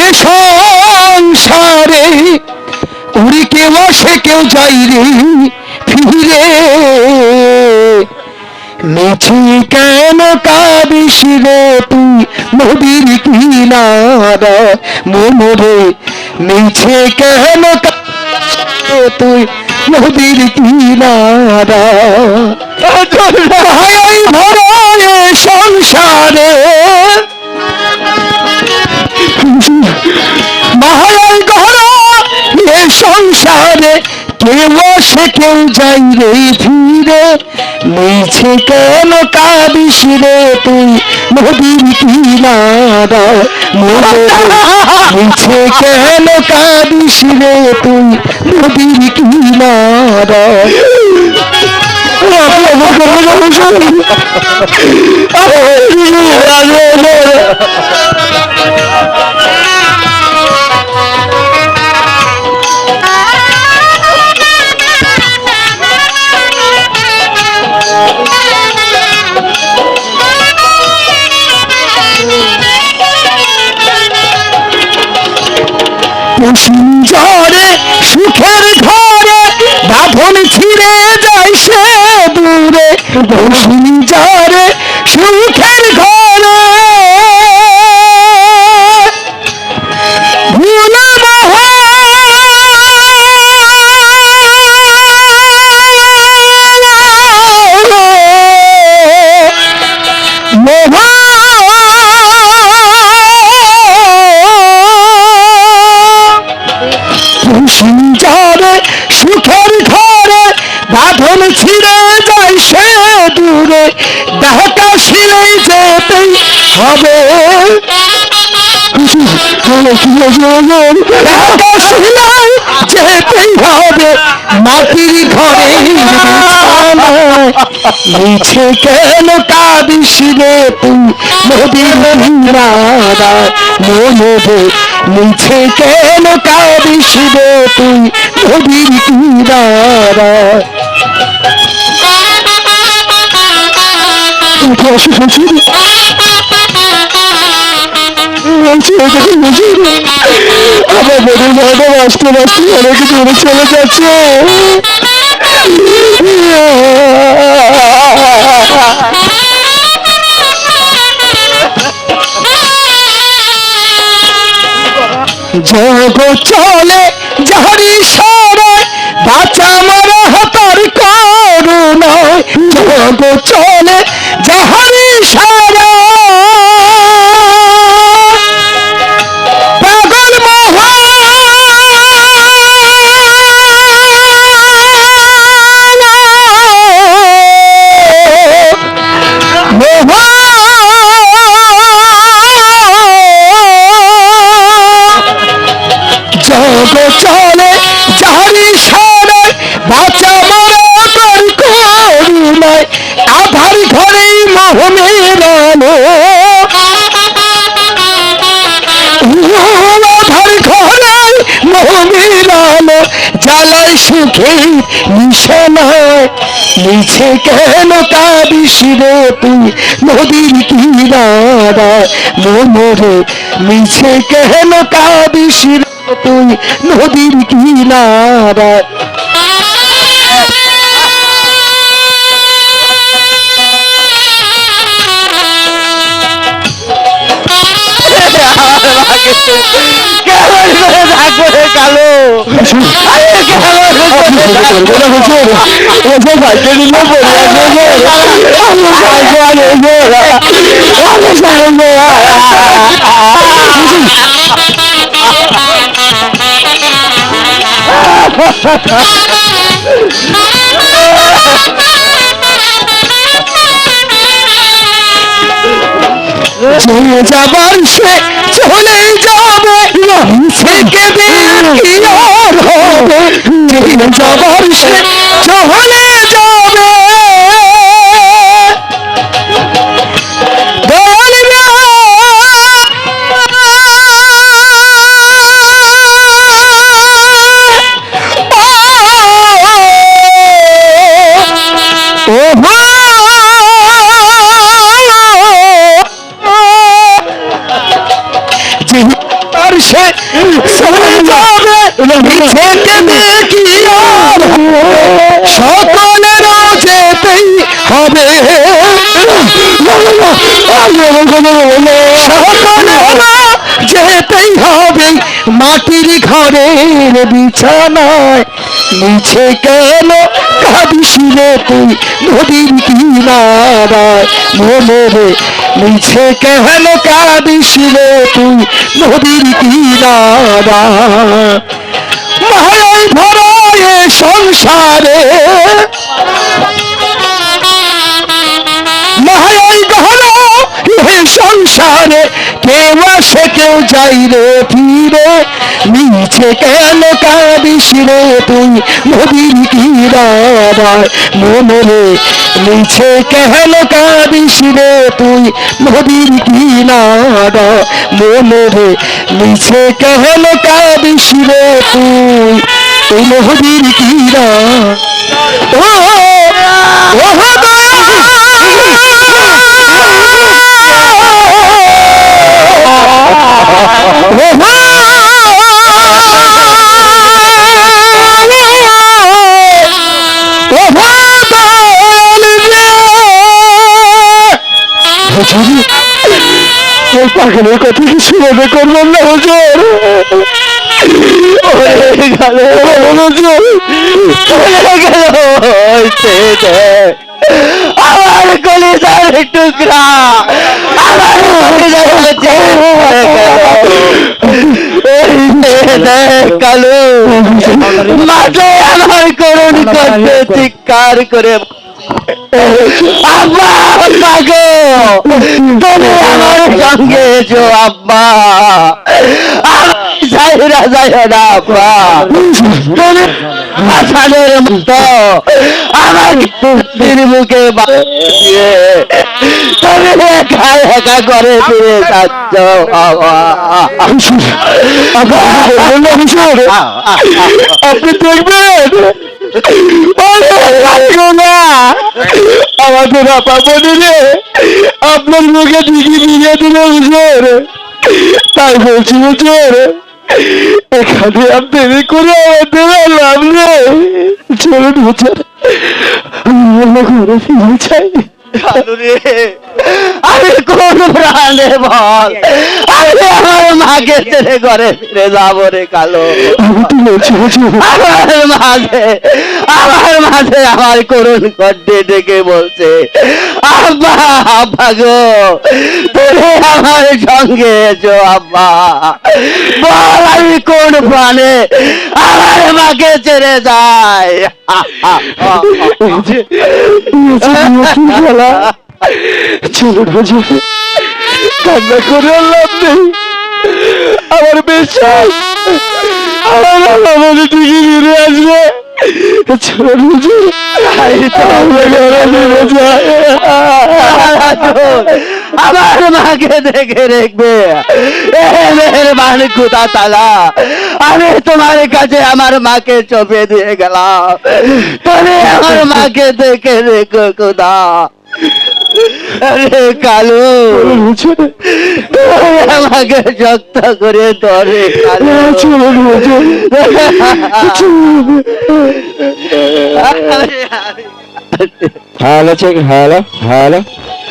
এ সংসারে উড়ি কেউ আসে কেউ যাই রে ফিরে, মিছে কেন কাঁদিস রে তুই নদীর কিনারা মনরে, মিছে কেন তুই নদীর কিনারা, ভাই ভরা এ সংসারে মহারাজ ঘরা এ সংসারে কেউ আসে কেউ যাই রে ফিরে, মিছে কেন কাঁদিস রে তুই নদীর কিনারা মিছে কেন কাঁদিস রে তুই নদীর কিনারা। ঝড়ে সুখের ঘরে বাঁধন ছিঁড়ে যায় সে দূরে, ঝড়ে সুখের ঘরে ভুলে সুখের ঘরে বাঁধন ছিঁড়ে যায় সে দূরে, ডাকা শিলে যেতেই হবে, ডাকা শিলে যেতেই হবে মাটির ঘরে, মিছে কেন কাঁদিস রে তুই নদীর কিনারা মনরে, মিছে কেন কাঁদিস রে তুই নদীর কিনারা। আমার বোনের ঘরটা বাঁচতে বাঁচতে অনেক দূরে চলে যাচ্ছে। জগ চলে যাহারি সারে বাঁচা মারা হাতার করুণায়, জগ চলে যাহারি সারে পাগল মহা চলে যাহারি সারে বাঁচা মারা তার করুণায়, আধার ঘরে মোহ মেলানো, আধার ঘরে মোহ মেলানো জ্বালায় সুখে নিশানায়, মিছে কেন কাঁদিস রে তুই নদীর কিনারা মনরে, মিছে কেন কাঁদিস রে তুই নদীর কিনারা। চলে যাবার সে চলে যাবে, সে কেঁদে কি আর হবে, চলে যাবার সে চলে যাবে, আর সে চলে যাবে মিছেকে দেখি আর সকলেরও যেতেই হবে সকলেরও যেতেই হবে মাটির ঘরের বিছানায় নিচে কেন কাঁদিস রে তুই নদীর কিনারায় মনে রে নিচে কেন কাঁদিস রে তুই নদীর কিনারায় মায়ায় ভরা এ সংসারে মায়াই গহনা এ সংসারে কেউ আসে কেউ যাই রে ফিরে নিচে কেন কাঁদিস রে তুই নদীর কিনারায় মনে রে নিচে কেন কাঁদিস রে তুই নদীর কিনারায় মনে রে নিচে কেন কাঁদিস রে তুই এই নদীর কিনারায় ও পাগলের কথা কিছু মনে করবেন না হুজুর আমার কলিজার টুকরা আমার কালো মাঠে আমার করুণ করতে চিৎকার করে আব্বা আব্বা গো তুমি আমার সঙ্গে এসো আব্বা যাইরা যাইরা না আব্বা তুমি আসানের মতো আমার মুখে দিয়ে তুমি একা একা করে ফিরে যাচ্ছ আপনি দেখবেন আমাদের আপা বলিলে আপনার মুখে দিকে দিয়ে দিলে হুজুর তাই বলছি হুজুর এখানে আপনি করে আমাদের লাভ নেই চলুন হুজুর ঘরে ফিরে চাই আমি কোন প্রাণে বল আমি আমার মাকে ছেড়ে ঘরে ফিরে যাবো রে কালো আমার মাঝে আমার করুণ কণ্ঠে ডেকে বলছে আব্বা আব্বা গো তুমি আমার সঙ্গে এসো আব্বা বল আমি কোন প্রাণে আমার মাকে ছেড়ে যাই চলুন হুজুর কান্না করে লাভ নেই আমার বিশ্বাস আমার ঠিকই ফিরে আসবে চলুন হুজুর আমার মাকে দেখে রেখবে মেহেরবান খুদা তাআলা আমি তোমার কাছে আমার মাকে চোপে দিয়ে গেলাম তুমি আমার মাকে দেখে রেখো খুদা আরে কালো আমাকে শক্ত করে ধরে হ্যালো চেক হ্যালো হ্যালো